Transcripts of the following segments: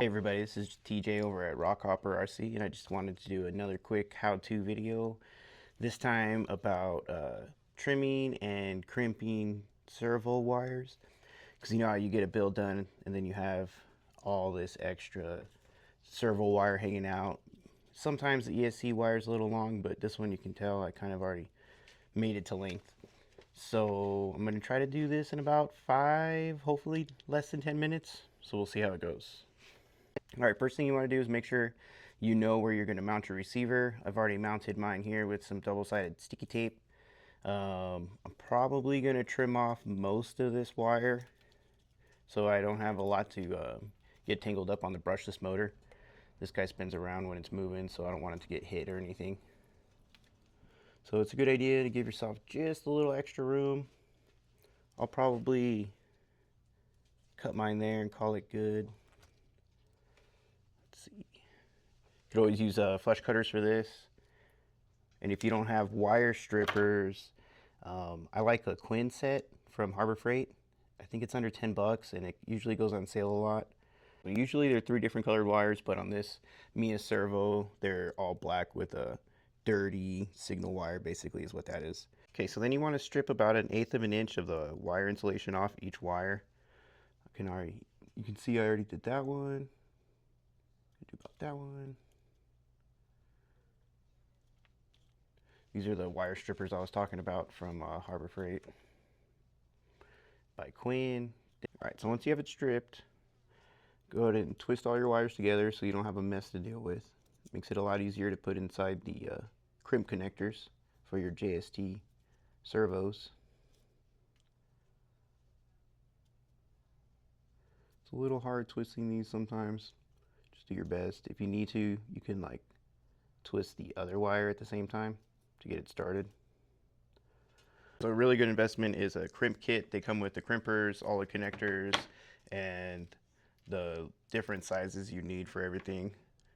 Hey everybody, this is TJ over at Rockhopper RC, and I just wanted to do another quick how-to video, this time about trimming and crimping servo wires. Because you know how you get a build done and then you have all this extra servo wire hanging out. Sometimes the ESC wire is a little long, but this one you can tell I kind of already made it to length. So I'm going to try to do this in about 5, hopefully less than 10 minutes. So we'll see how it goes. All right, first thing you want to do is make sure you know where you're going to mount your receiver. I've already mounted mine here with some double-sided sticky tape. I'm probably going to trim off most of this wire so I don't have a lot to get tangled up on the brushless motor. This guy spins around when it's moving, so I don't want it to get hit or anything. So it's a good idea to give yourself just a little extra room. I'll probably cut mine there and call it good. Let's see. You could always use flush cutters for this. And if you don't have wire strippers, I like a Quinn set from Harbor Freight. I think it's under 10 bucks and it usually goes on sale a lot. Usually they're 3 different colored wires, but on this Mia Servo, they're all black with a dirty signal wire, basically is what that is. Okay, so then you want to strip about 1/8 of an inch of the wire insulation off each wire. You can see I already did that one. Do about that one. These are the wire strippers I was talking about from Harbor Freight by Quinn. All right, so once you have it stripped, go ahead and twist all your wires together so you don't have a mess to deal with. It makes it a lot easier to put inside the crimp connectors for your JST servos. It's a little hard twisting these sometimes. Just do your best. If you need to, you can like twist the other wire at the same time to get it started. So a really good investment is a crimp kit. They come with the crimpers, all the connectors, and the different sizes you need for everything.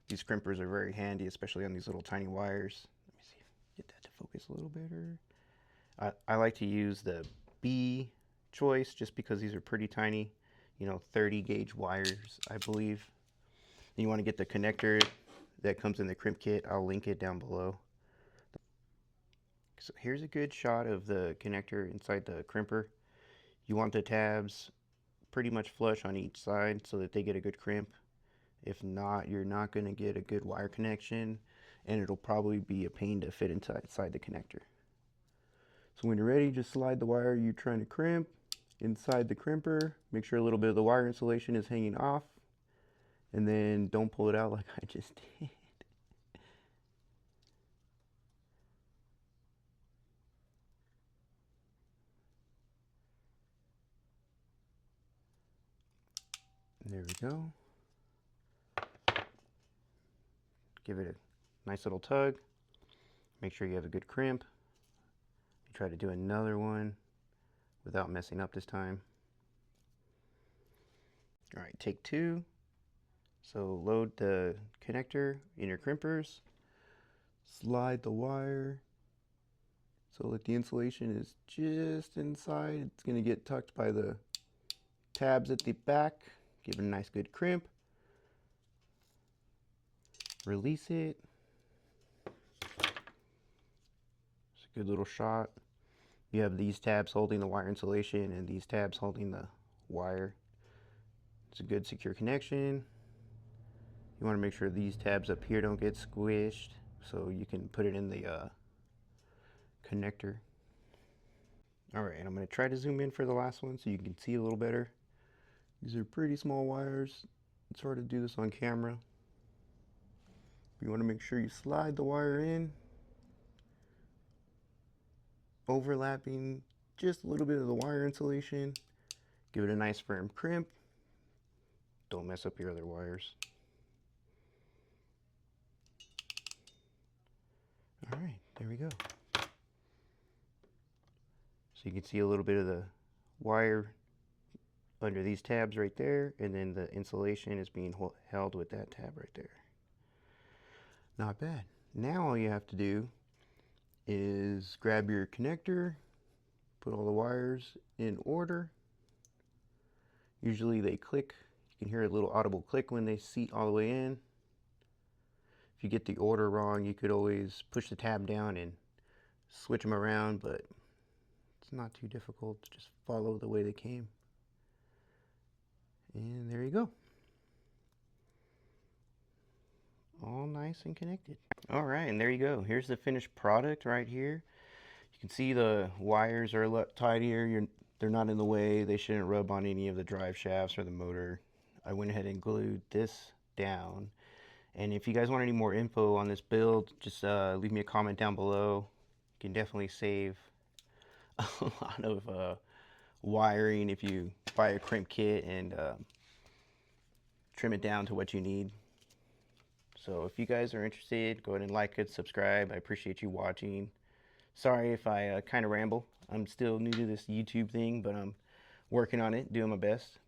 These crimpers are very handy, especially on these little tiny wires. Let me see if I can get that to focus a little better. I like to use the B choice just because these are pretty tiny, 30 gauge wires, I believe. And you want to get the connector that comes in the crimp kit. I'll link it down below. So here's a good shot of the connector inside the crimper. You want the tabs pretty much flush on each side so that they get a good crimp. If not, you're not going to get a good wire connection and it'll probably be a pain to fit inside the connector. So when you're ready, just slide the wire you're trying to crimp inside the crimper. Make sure a little bit of the wire insulation is hanging off, and then don't pull it out like I just did. There we go. Give it a nice little tug. Make sure you have a good crimp. You try to do another one without messing up this time. All right, take 2. So load the connector in your crimpers. Slide the wire so that the insulation is just inside. It's going to get tucked by the tabs at the back. Give it a nice good crimp. Release it. It's a good little shot. You have these tabs holding the wire insulation and these tabs holding the wire. It's a good secure connection. You want to make sure these tabs up here don't get squished so you can put it in the connector. All right, and I'm going to try to zoom in for the last one so you can see a little better. These are pretty small wires. It's hard to do this on camera. You want to make sure you slide the wire in, overlapping just a little bit of the wire insulation. Give it a nice firm crimp. Don't mess up your other wires. All right, there we go. So you can see a little bit of the wire under these tabs right there, and then the insulation is being held with that tab right there. Not bad. Now all you have to do is grab your connector, put all the wires in order. Usually they click You can hear a little audible click when they seat all the way in. If you get the order wrong, you could always push the tab down and switch them around, but it's not too difficult to just follow the way they came. And there you go. All nice and connected. All right, and there you go. Here's the finished product right here. You can see the wires are a lot tighter. They're not in the way. They shouldn't rub on any of the drive shafts or the motor. I went ahead and glued this down. And if you guys want any more info on this build, just leave me a comment down below. You can definitely save a lot of wiring if you buy a crimp kit and trim it down to what you need. So if you guys are interested, go ahead and like it, subscribe. I appreciate you watching. Sorry if I kind of ramble. I'm still new to this YouTube thing, but I'm working on it, doing my best.